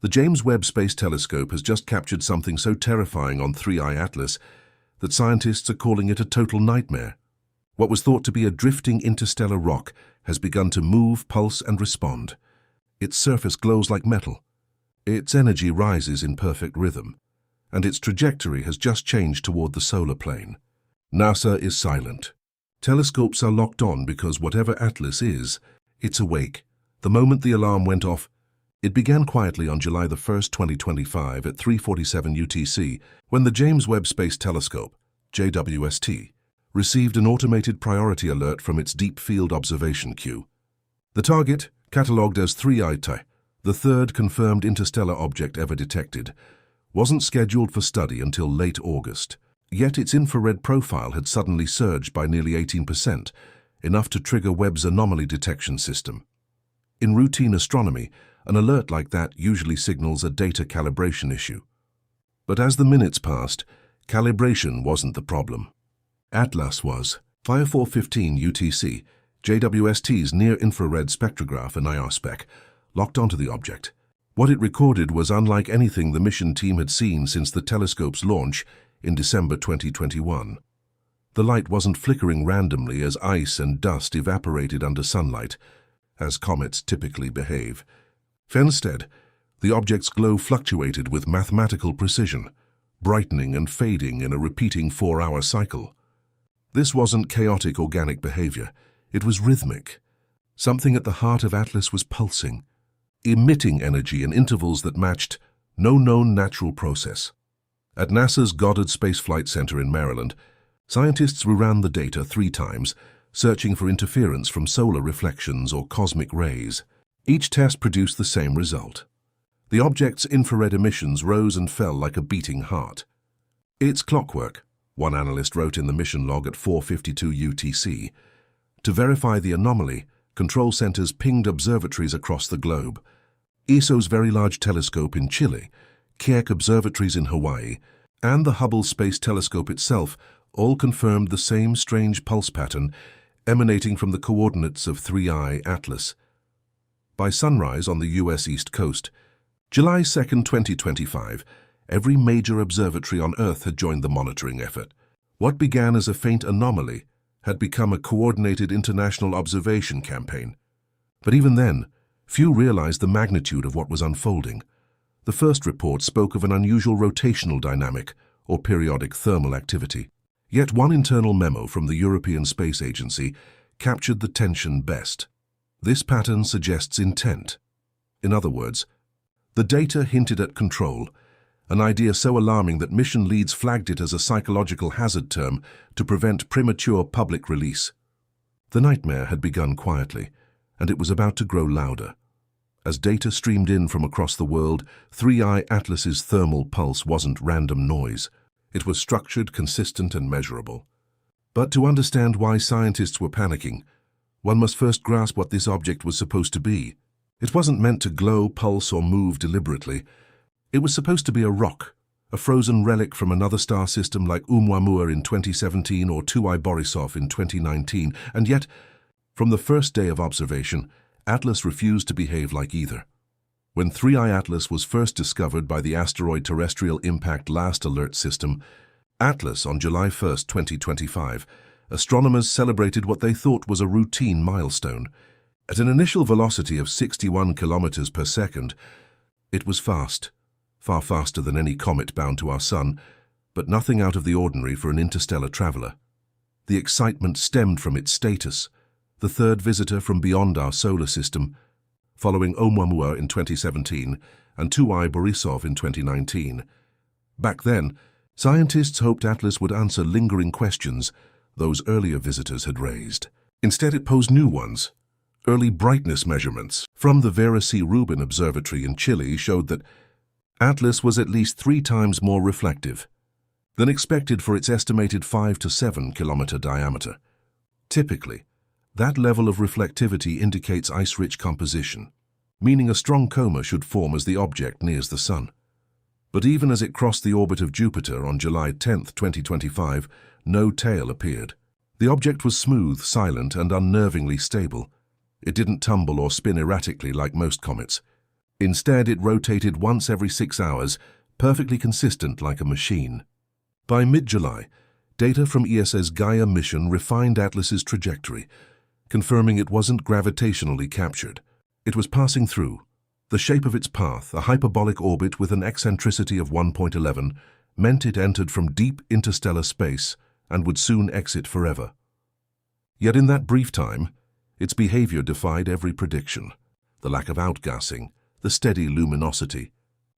The James Webb Space Telescope has just captured something so terrifying on 3I Atlas that scientists are calling it a total nightmare. What was thought to be a drifting interstellar rock has begun to move, pulse, and respond. Its surface glows like metal. Its energy rises in perfect rhythm, and its trajectory has just changed toward the solar plane. NASA is silent. Telescopes are locked on because whatever Atlas is, it's awake. The moment the alarm went off, it began quietly on July 1, 2025 at 3:47 UTC when the James Webb Space Telescope, JWST, received an automated priority alert from its Deep Field Observation queue. The target, catalogued as 3I, the third confirmed interstellar object ever detected, wasn't scheduled for study until late August. Yet its infrared profile had suddenly surged by nearly 18%, enough to trigger Webb's anomaly detection system. In routine astronomy, an alert like that usually signals a data calibration issue. But as the minutes passed, calibration wasn't the problem. Atlas was. 4:15 UTC, JWST's near-infrared spectrograph, an IR-spec, locked onto the object. What it recorded was unlike anything the mission team had seen since the telescope's launch in December 2021. The light wasn't flickering randomly as ice and dust evaporated under sunlight, as comets typically behave. Instead, the object's glow fluctuated with mathematical precision, brightening and fading in a repeating 4-hour cycle. This wasn't chaotic organic behavior, it was rhythmic. Something at the heart of Atlas was pulsing, emitting energy in intervals that matched no known natural process. At NASA's Goddard Space Flight Center in Maryland, scientists reran the data 3 times, searching for interference from solar reflections or cosmic rays. Each test produced the same result. The object's infrared emissions rose and fell like a beating heart. "It's clockwork," one analyst wrote in the mission log at 4:52 UTC. To verify the anomaly, control centers pinged observatories across the globe. ESO's Very Large Telescope in Chile, Keck observatories in Hawaii, and the Hubble Space Telescope itself all confirmed the same strange pulse pattern emanating from the coordinates of 3I Atlas. By sunrise on the U.S. East Coast, July 2, 2025, every major observatory on Earth had joined the monitoring effort. What began as a faint anomaly had become a coordinated international observation campaign. But even then, few realized the magnitude of what was unfolding. The first report spoke of an unusual rotational dynamic or periodic thermal activity. Yet one internal memo from the European Space Agency captured the tension best. This pattern suggests intent. In other words, the data hinted at control, an idea so alarming that mission leads flagged it as a psychological hazard term to prevent premature public release. The nightmare had begun quietly, and it was about to grow louder. As data streamed in from across the world, 3I Atlas's thermal pulse wasn't random noise. It was structured, consistent, and measurable. But to understand why scientists were panicking, one must first grasp what this object was supposed to be. It wasn't meant to glow, pulse, or move deliberately. It was supposed to be a rock, a frozen relic from another star system like Oumuamua in 2017 or 2I Borisov in 2019, and yet, from the first day of observation, Atlas refused to behave like either. When 3I Atlas was first discovered by the Asteroid Terrestrial Impact Last Alert System, Atlas on July 1, 2025, astronomers celebrated what they thought was a routine milestone. At an initial velocity of 61 kilometers per second, it was fast, far faster than any comet bound to our sun, but nothing out of the ordinary for an interstellar traveler. The excitement stemmed from its status, the third visitor from beyond our solar system, following Oumuamua in 2017 and 2I Borisov in 2019. Back then, scientists hoped Atlas would answer lingering questions those earlier visitors had raised. Instead, it posed new ones. Early brightness measurements from the Vera C. Rubin Observatory in Chile showed that Atlas was at least 3 times more reflective than expected for its estimated 5 to 7 kilometer diameter. Typically, that level of reflectivity indicates ice-rich composition, meaning a strong coma should form as the object nears the Sun. But even as it crossed the orbit of Jupiter on July 10, 2025, no tail appeared. The object was smooth, silent, and unnervingly stable. It didn't tumble or spin erratically like most comets. Instead, it rotated once every 6 hours, perfectly consistent like a machine. By mid-July, data from ESA's Gaia mission refined Atlas's trajectory, confirming it wasn't gravitationally captured. It was passing through. The shape of its path, a hyperbolic orbit with an eccentricity of 1.11, meant it entered from deep interstellar space and would soon exit forever. Yet in that brief time, its behavior defied every prediction. The lack of outgassing, the steady luminosity,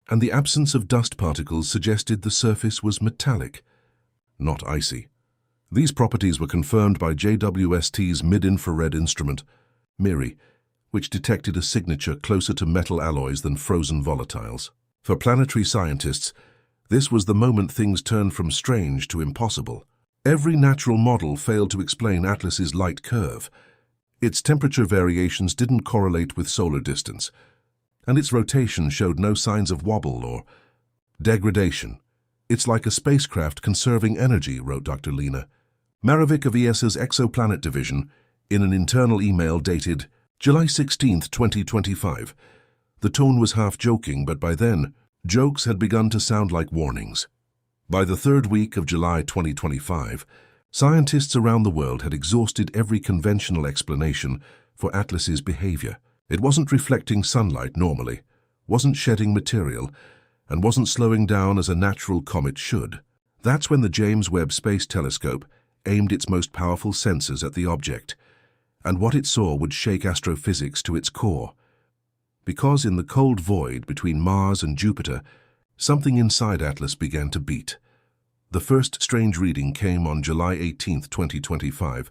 and the absence of dust particles suggested the surface was metallic, not icy. These properties were confirmed by JWST's mid-infrared instrument, MIRI, which detected a signature closer to metal alloys than frozen volatiles. For planetary scientists, this was the moment things turned from strange to impossible. Every natural model failed to explain Atlas's light curve. Its temperature variations didn't correlate with solar distance, and its rotation showed no signs of wobble or degradation. "It's like a spacecraft conserving energy," wrote Dr. Lena Marovic of ESA's Exoplanet Division in an internal email dated July 16, 2025. The tone was half joking, but by then, jokes had begun to sound like warnings. By the third week of July 2025, scientists around the world had exhausted every conventional explanation for Atlas's behavior. It wasn't reflecting sunlight normally, wasn't shedding material, and wasn't slowing down as a natural comet should. That's when the James Webb Space Telescope aimed its most powerful sensors at the object, and what it saw would shake astrophysics to its core. Because in the cold void between Mars and Jupiter, something inside Atlas began to beat. The first strange reading came on July 18, 2025,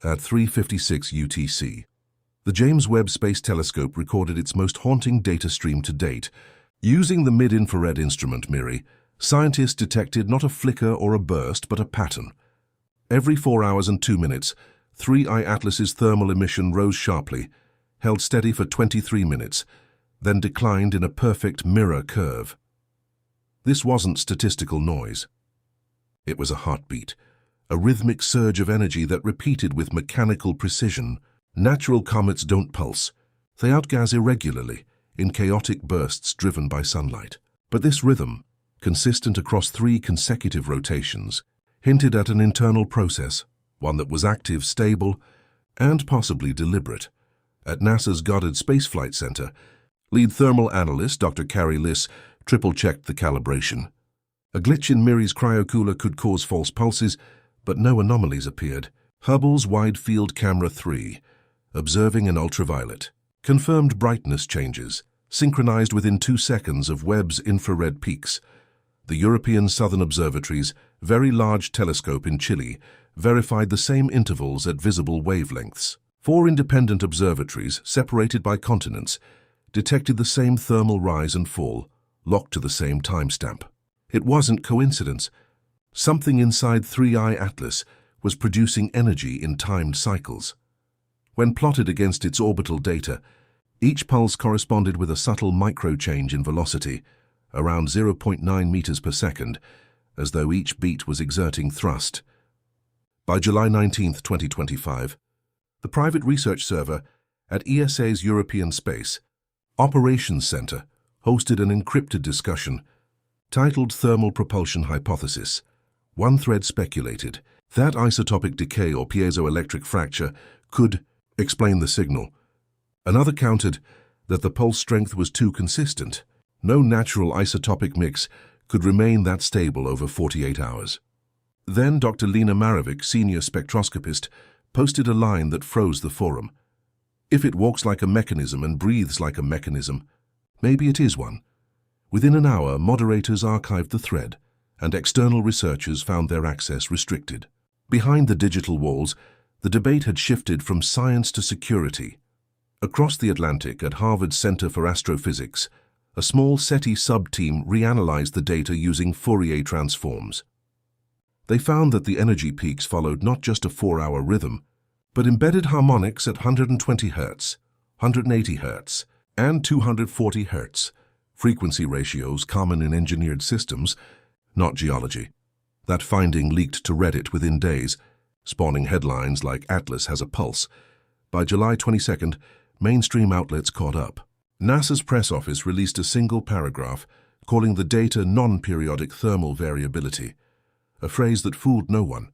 at 3:56 UTC. The James Webb Space Telescope recorded its most haunting data stream to date. Using the mid-infrared instrument MIRI, scientists detected not a flicker or a burst, but a pattern. Every 4 hours and 2 minutes, 3I Atlas's thermal emission rose sharply, held steady for 23 minutes, then declined in a perfect mirror curve. This wasn't statistical noise. It was a heartbeat, a rhythmic surge of energy that repeated with mechanical precision. Natural comets don't pulse. They outgas irregularly, in chaotic bursts driven by sunlight. But this rhythm, consistent across 3 consecutive rotations, hinted at an internal process, one that was active, stable, and possibly deliberate. At NASA's Goddard Space Flight Center, lead thermal analyst Dr. Carrie Liss triple-checked the calibration. A glitch in MIRI's cryocooler could cause false pulses, but no anomalies appeared. Hubble's Wide Field Camera 3, observing an ultraviolet, confirmed brightness changes, synchronized within 2 seconds of Webb's infrared peaks. The European Southern Observatory's Very Large Telescope in Chile verified the same intervals at visible wavelengths. 4 independent observatories, separated by continents, detected the same thermal rise and fall, locked to the same timestamp. It wasn't coincidence. Something inside 3I Atlas was producing energy in timed cycles. When plotted against its orbital data, each pulse corresponded with a subtle micro-change in velocity, around 0.9 meters per second, as though each beat was exerting thrust. By July 19, 2025, the private research server at ESA's European Space Operations Center hosted an encrypted discussion titled Thermal Propulsion Hypothesis. One thread speculated that isotopic decay or piezoelectric fracture could explain the signal. Another countered that the pulse strength was too consistent. No natural isotopic mix could remain that stable over 48 hours. Then Dr. Lena Marovic, senior spectroscopist, posted a line that froze the forum. If it walks like a mechanism and breathes like a mechanism, maybe it is one. Within an hour, moderators archived the thread, and external researchers found their access restricted. Behind the digital walls, the debate had shifted from science to security. Across the Atlantic at Harvard's Center for Astrophysics, a small SETI sub-team reanalyzed the data using Fourier transforms. They found that the energy peaks followed not just a 4-hour rhythm, but embedded harmonics at 120 Hz, 180 Hz, and 240 Hz, frequency ratios common in engineered systems, not geology. That finding leaked to Reddit within days, spawning headlines like "Atlas has a pulse." By July 22nd, mainstream outlets caught up. NASA's press office released a single paragraph calling the data non-periodic thermal variability, a phrase that fooled no one.